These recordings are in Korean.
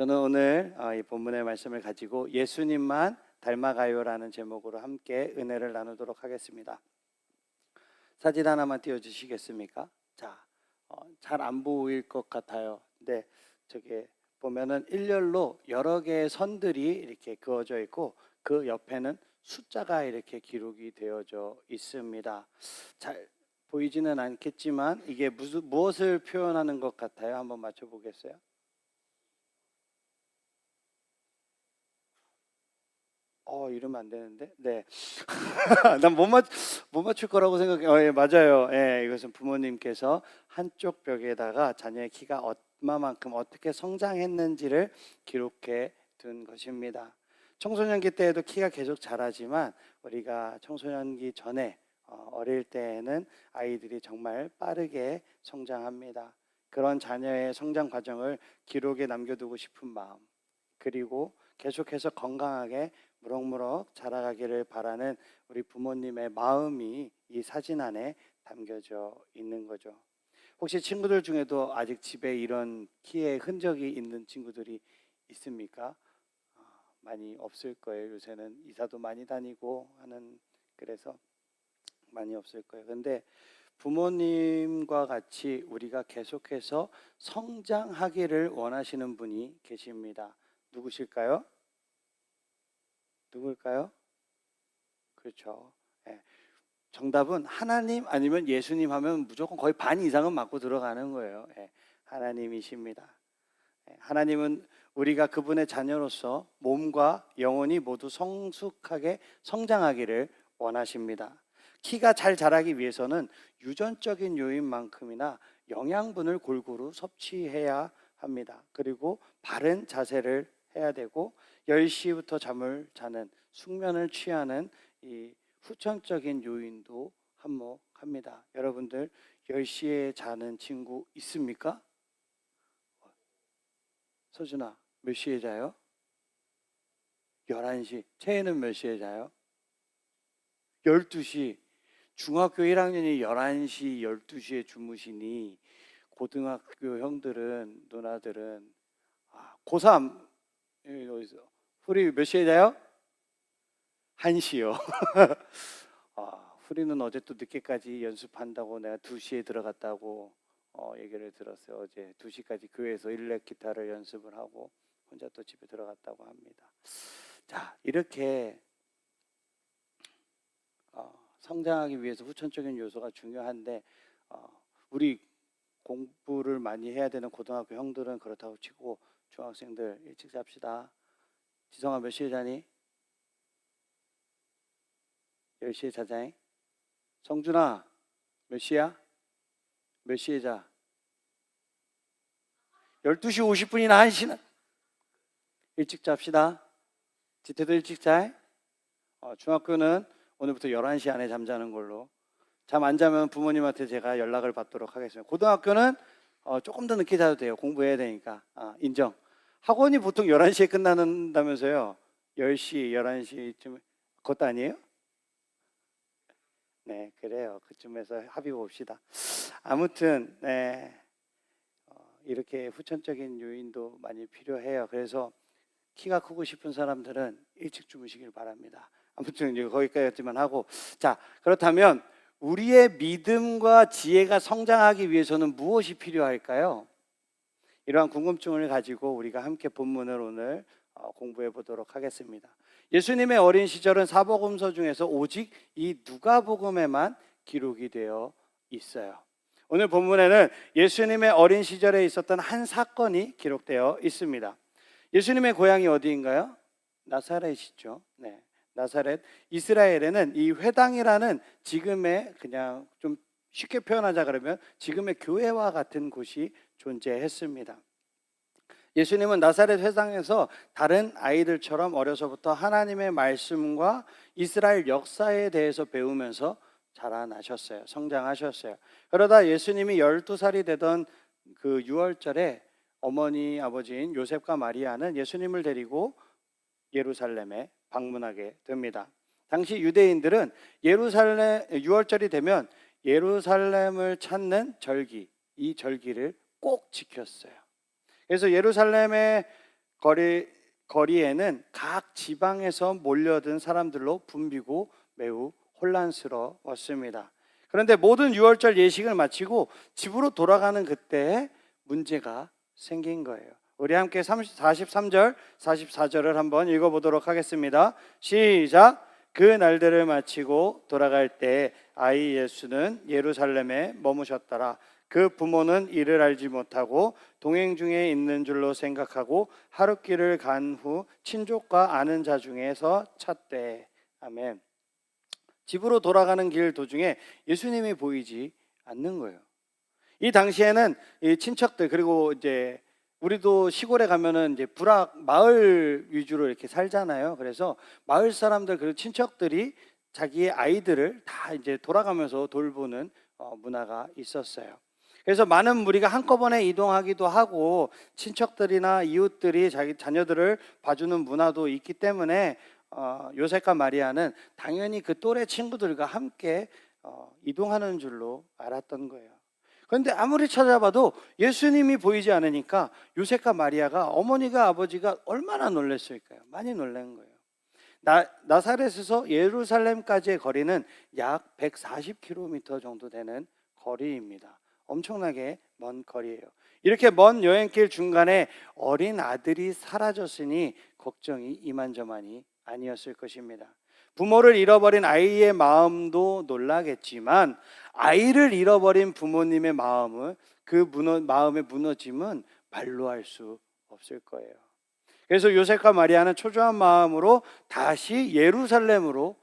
저는 오늘 이 본문의 말씀을 가지고 예수님만 닮아가요라는 제목으로 함께 은혜를 나누도록 하겠습니다. 사진 하나만 띄워주시겠습니까? 자, 잘 안 보일 것 같아요. 근데 저게 보면은 일렬로 여러 개의 선들이 이렇게 그어져 있고 그 옆에는 숫자가 이렇게 기록이 되어져 있습니다. 잘 보이지는 않겠지만 이게 무엇을 표현하는 것 같아요? 한번 맞춰보겠어요? 이러면 안 되는데. 네. 난 못 맞출 거라고 생각해. 예, 맞아요. 예, 이것은 부모님께서 한쪽 벽에다가 자녀의 키가 얼마만큼 어떻게 성장했는지를 기록해 둔 것입니다. 청소년기 때에도 키가 계속 자라지만 우리가 청소년기 전에 어릴 때에는 아이들이 정말 빠르게 성장합니다. 그런 자녀의 성장 과정을 기록에 남겨두고 싶은 마음, 그리고 계속해서 건강하게 무럭무럭 자라가기를 바라는 우리 부모님의 마음이 이 사진 안에 담겨져 있는 거죠. 혹시 친구들 중에도 아직 집에 이런 키의 흔적이 있는 친구들이 있습니까? 많이 없을 거예요. 요새는 이사도 많이 다니고 하는, 그래서 많이 없을 거예요. 근데 부모님과 같이 우리가 계속해서 성장하기를 원하시는 분이 계십니다. 누구실까요? 누굴까요? 그렇죠. 예. 정답은 하나님 아니면 예수님 하면 무조건 거의 반 이상은 맞고 들어가는 거예요. 예. 하나님이십니다. 예. 하나님은 우리가 그분의 자녀로서 몸과 영혼이 모두 성숙하게 성장하기를 원하십니다. 키가 잘 자라기 위해서는 유전적인 요인만큼이나 영양분을 골고루 섭취해야 합니다. 그리고 바른 자세를 해야 되고 10시부터 잠을 자는, 숙면을 취하는 이 후천적인 요인도 한몫합니다. 여러분들 10시에 자는 친구 있습니까? 서준아, 몇 시에 자요? 11시. 채혜는 몇 시에 자요? 12시. 중학교 1학년이 11시, 12시에 주무시니 고등학교 형들은, 누나들은 고3 어디서 우리 몇 시에 자요? 1시요. 후리는 어제 또 늦게까지 연습한다고 내가 2시에 들어갔다고 얘기를 들었어요. 어제 2시까지 교회에서 일렉 기타를 연습을 하고 혼자 또 집에 들어갔다고 합니다. 자, 이렇게 성장하기 위해서 후천적인 요소가 중요한데 우리 공부를 많이 해야 되는 고등학교 형들은 그렇다고 치고 중학생들 일찍 잡시다. 지성아 몇 시에 자니? 10시에 자자잉. 성준아 몇 시야? 몇 시에 자? 12시 50분이나 1시는 일찍 잡시다. 지태도 일찍 자. 중학교는 오늘부터 11시 안에 잠자는 걸로. 잠 안 자면 부모님한테 제가 연락을 받도록 하겠습니다. 고등학교는 조금 더 늦게 자도 돼요. 공부해야 되니까. 인정. 학원이 보통 11시에 끝나는다면서요. 10시, 11시쯤. 그것도 아니에요? 네, 그래요. 그쯤에서 합의 봅시다. 아무튼 네, 이렇게 후천적인 요인도 많이 필요해요. 그래서 키가 크고 싶은 사람들은 일찍 주무시길 바랍니다. 아무튼 이제 거기까지만 하고, 자, 그렇다면 우리의 믿음과 지혜가 성장하기 위해서는 무엇이 필요할까요? 이러한 궁금증을 가지고 우리가 함께 본문을 오늘 공부해 보도록 하겠습니다. 예수님의 어린 시절은 사복음서 중에서 오직 이 누가복음에만 기록이 되어 있어요. 오늘 본문에는 예수님의 어린 시절에 있었던 한 사건이 기록되어 있습니다. 예수님의 고향이 어디인가요? 나사렛이죠. 네, 나사렛. 이스라엘에는 이 회당이라는 지금의, 그냥 좀 쉽게 표현하자 그러면 지금의 교회와 같은 곳이 존재했습니다. 예수님은 나사렛 회당에서 다른 아이들처럼 어려서부터 하나님의 말씀과 이스라엘 역사에 대해서 배우면서 자라나셨어요. 성장하셨어요. 그러다 예수님이 12살이 되던 그 6월절에 어머니 아버지인 요셉과 마리아는 예수님을 데리고 예루살렘에 방문하게 됩니다. 당시 유대인들은 예루살렘 6월절이 되면 예루살렘을 찾는 절기, 이 절기를 꼭 지켰어요. 그래서 예루살렘에 거리에는 각 지방에서 몰려든 사람들로 붐비고 매우 혼란스러웠습니다. 그런데 모든 유월절 예식을 마치고 집으로 돌아가는 그때에 문제가 생긴 거예요. 우리 함께 43절, 44절을 한번 읽어보도록 하겠습니다. 시작! 그 날들을 마치고 돌아갈 때 아이 예수는 예루살렘에 머무셨더라. 그 부모는 이를 알지 못하고 동행 중에 있는 줄로 생각하고 하룻길을 간 후 친족과 아는 자 중에서 찾되. 아멘. 집으로 돌아가는 길 도중에 예수님이 보이지 않는 거예요. 이 당시에는 이 친척들, 그리고 이제 우리도 시골에 가면은 이제 부락 마을 위주로 이렇게 살잖아요. 그래서 마을 사람들, 그리고 친척들이 자기의 아이들을 다 이제 돌아가면서 돌보는 문화가 있었어요. 그래서 많은 무리가 한꺼번에 이동하기도 하고 친척들이나 이웃들이 자기 자녀들을 봐주는 문화도 있기 때문에 요셉과 마리아는 당연히 그 또래 친구들과 함께 이동하는 줄로 알았던 거예요. 그런데 아무리 찾아봐도 예수님이 보이지 않으니까 요셉과 마리아가, 어머니가 아버지가 얼마나 놀랐을까요? 많이 놀란 거예요. 나사렛에서 예루살렘까지의 거리는 약 140km 정도 되는 거리입니다. 엄청나게 먼 거리예요. 이렇게 먼 여행길 중간에 어린 아들이 사라졌으니 걱정이 이만저만이 아니었을 것입니다. 부모를 잃어버린 아이의 마음도 놀라겠지만 아이를 잃어버린 부모님의 마음의 무너짐은 말로 할 수 없을 거예요. 그래서 요셉과 마리아는 초조한 마음으로 다시 예루살렘으로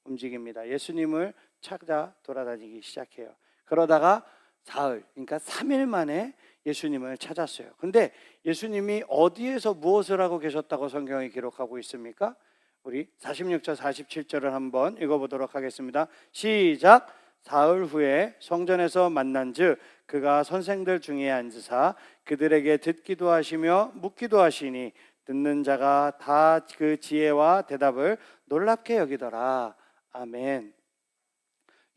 움직입니다. 예수님을 찾아 돌아다니기 시작해요. 그러다가 사흘, 그러니까 3일 만에 예수님을 찾았어요. 근데 예수님이 어디에서 무엇을 하고 계셨다고 성경이 기록하고 있습니까? 우리 46절, 47절을 한번 읽어보도록 하겠습니다. 시작! 사흘 후에 성전에서 만난즉 그가 선생들 중에 앉으사 그들에게 듣기도 하시며 묻기도 하시니 듣는 자가 다 그 지혜와 대답을 놀랍게 여기더라. 아멘.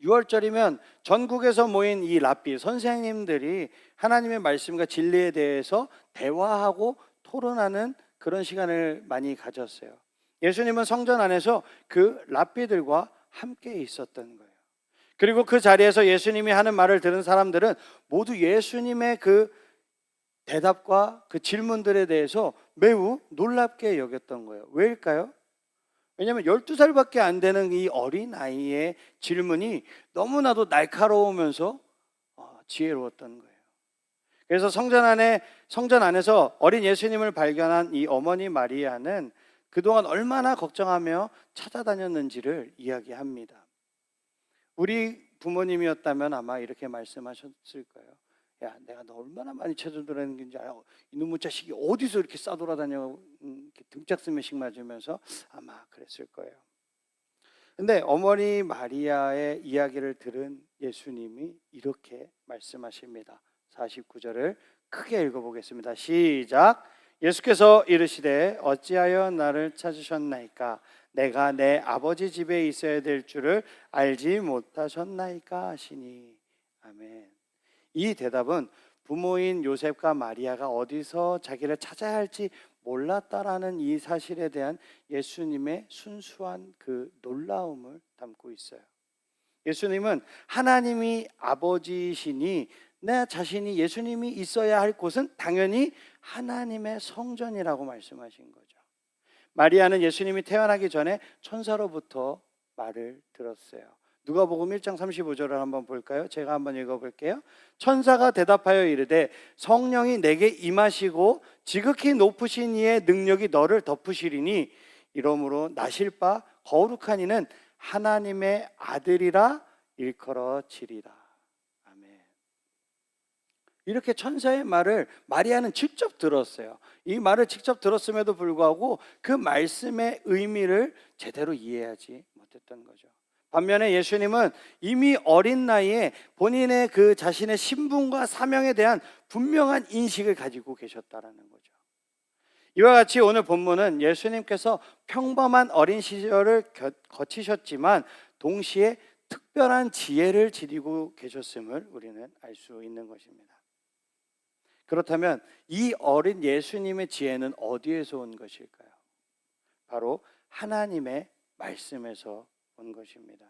6월절이면 전국에서 모인 이 랍비 선생님들이 하나님의 말씀과 진리에 대해서 대화하고 토론하는 그런 시간을 많이 가졌어요. 예수님은 성전 안에서 그 랍비들과 함께 있었던 거예요. 그리고 그 자리에서 예수님이 하는 말을 들은 사람들은 모두 예수님의 그 대답과 그 질문들에 대해서 매우 놀랍게 여겼던 거예요. 왜일까요? 왜냐하면 12살밖에 안 되는 이 어린 아이의 질문이 너무나도 날카로우면서 지혜로웠던 거예요. 그래서 성전 안에서 어린 예수님을 발견한 이 어머니 마리아는 그동안 얼마나 걱정하며 찾아다녔는지를 이야기합니다. 우리 부모님이었다면 아마 이렇게 말씀하셨을 거예요. 야, 내가 너 얼마나 많이 찾아다녔는지 알아? 이놈의 자식이 어디서 이렇게 싸돌아다녀? 이렇게 등짝스매식 맞으면서 아마 그랬을 거예요. 근데 어머니 마리아의 이야기를 들은 예수님이 이렇게 말씀하십니다. 49절을 크게 읽어보겠습니다. 시작! 예수께서 이르시되 어찌하여 나를 찾으셨나이까? 내가 내 아버지 집에 있어야 될 줄을 알지 못하셨나이까 하시니. 아멘. 이 대답은 부모인 요셉과 마리아가 어디서 자기를 찾아야 할지 몰랐다라는 이 사실에 대한 예수님의 순수한 그 놀라움을 담고 있어요. 예수님은 하나님이 아버지시니 내 자신이 예수님이 있어야 할 곳은 당연히 하나님의 성전이라고 말씀하신 거죠. 마리아는 예수님이 태어나기 전에 천사로부터 말을 들었어요. 누가복음 1장 35절을 한번 볼까요? 제가 한번 읽어볼게요. 천사가 대답하여 이르되 성령이 내게 임하시고 지극히 높으신 이의 능력이 너를 덮으시리니 이러므로 나실 바 거룩한 이는 하나님의 아들이라 일컬어지리라. 아멘. 이렇게 천사의 말을 마리아는 직접 들었어요. 이 말을 직접 들었음에도 불구하고 그 말씀의 의미를 제대로 이해하지 못했던 거죠. 반면에 예수님은 이미 어린 나이에 본인의 그 자신의 신분과 사명에 대한 분명한 인식을 가지고 계셨다라는 거죠. 이와 같이 오늘 본문은 예수님께서 평범한 어린 시절을 거치셨지만 동시에 특별한 지혜를 지니고 계셨음을 우리는 알 수 있는 것입니다. 그렇다면 이 어린 예수님의 지혜는 어디에서 온 것일까요? 바로 하나님의 말씀에서 온 것입니다.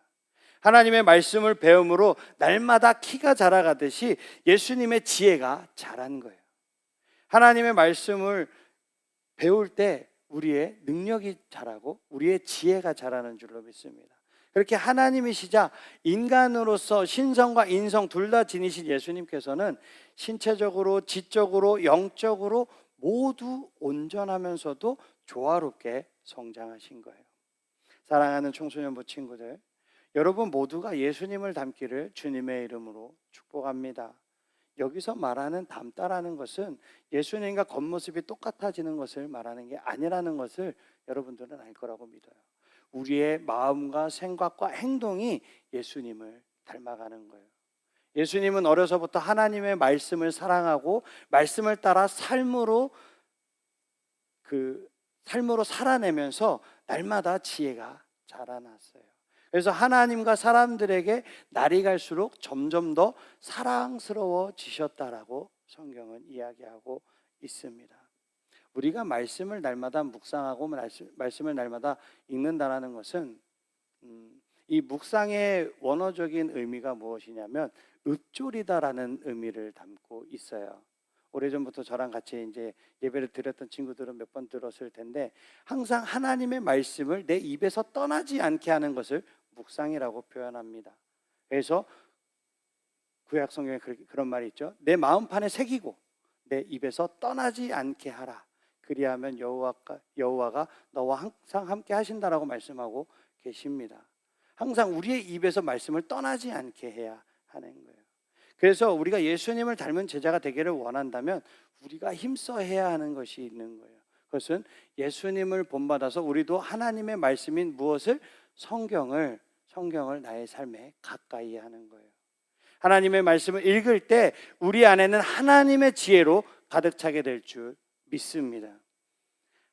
하나님의 말씀을 배움으로 날마다 키가 자라가듯이 예수님의 지혜가 자란 거예요. 하나님의 말씀을 배울 때 우리의 능력이 자라고 우리의 지혜가 자라는 줄로 믿습니다. 그렇게 하나님이시자 인간으로서 신성과 인성 둘 다 지니신 예수님께서는 신체적으로, 지적으로, 영적으로 모두 온전하면서도 조화롭게 성장하신 거예요. 사랑하는 청소년부 친구들, 여러분 모두가 예수님을 닮기를 주님의 이름으로 축복합니다. 여기서 말하는 닮다라는 것은 예수님과 겉모습이 똑같아지는 것을 말하는 게 아니라는 것을 여러분들은 알 거라고 믿어요. 우리의 마음과 생각과 행동이 예수님을 닮아가는 거예요. 예수님은 어려서부터 하나님의 말씀을 사랑하고 말씀을 따라 삶으로 살아내면서 날마다 지혜가 자라났어요. 그래서 하나님과 사람들에게 날이 갈수록 점점 더 사랑스러워지셨다라고 성경은 이야기하고 있습니다. 우리가 말씀을 날마다 묵상하고 말씀을 날마다 읽는다라는 것은 이 묵상의 원어적인 의미가 무엇이냐면 읊조리다라는 의미를 담고 있어요. 오래전부터 저랑 같이 이제 예배를 드렸던 친구들은 몇 번 들었을 텐데 항상 하나님의 말씀을 내 입에서 떠나지 않게 하는 것을 묵상이라고 표현합니다. 그래서 구약 성경에 그런 말이 있죠. 내 마음판에 새기고 내 입에서 떠나지 않게 하라. 그리하면 여호와가 너와 항상 함께 하신다라고 말씀하고 계십니다. 항상 우리의 입에서 말씀을 떠나지 않게 해야 하는 거예요. 그래서 우리가 예수님을 닮은 제자가 되기를 원한다면 우리가 힘써 해야 하는 것이 있는 거예요. 그것은 예수님을 본받아서 우리도 하나님의 말씀인 무엇을? 성경을 나의 삶에 가까이 하는 거예요. 하나님의 말씀을 읽을 때 우리 안에는 하나님의 지혜로 가득 차게 될 줄 믿습니다.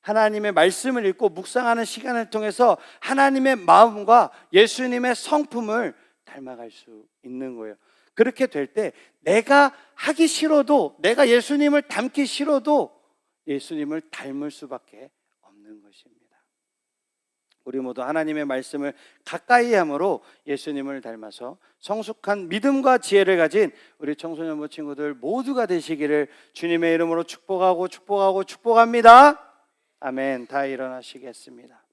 하나님의 말씀을 읽고 묵상하는 시간을 통해서 하나님의 마음과 예수님의 성품을 닮아갈 수 있는 거예요. 그렇게 될 때 내가 하기 싫어도, 내가 예수님을 닮기 싫어도 예수님을 닮을 수밖에 없는 것입니다. 우리 모두 하나님의 말씀을 가까이 함으로 예수님을 닮아서 성숙한 믿음과 지혜를 가진 우리 청소년부 친구들 모두가 되시기를 주님의 이름으로 축복합니다. 아멘. 다 일어나시겠습니다.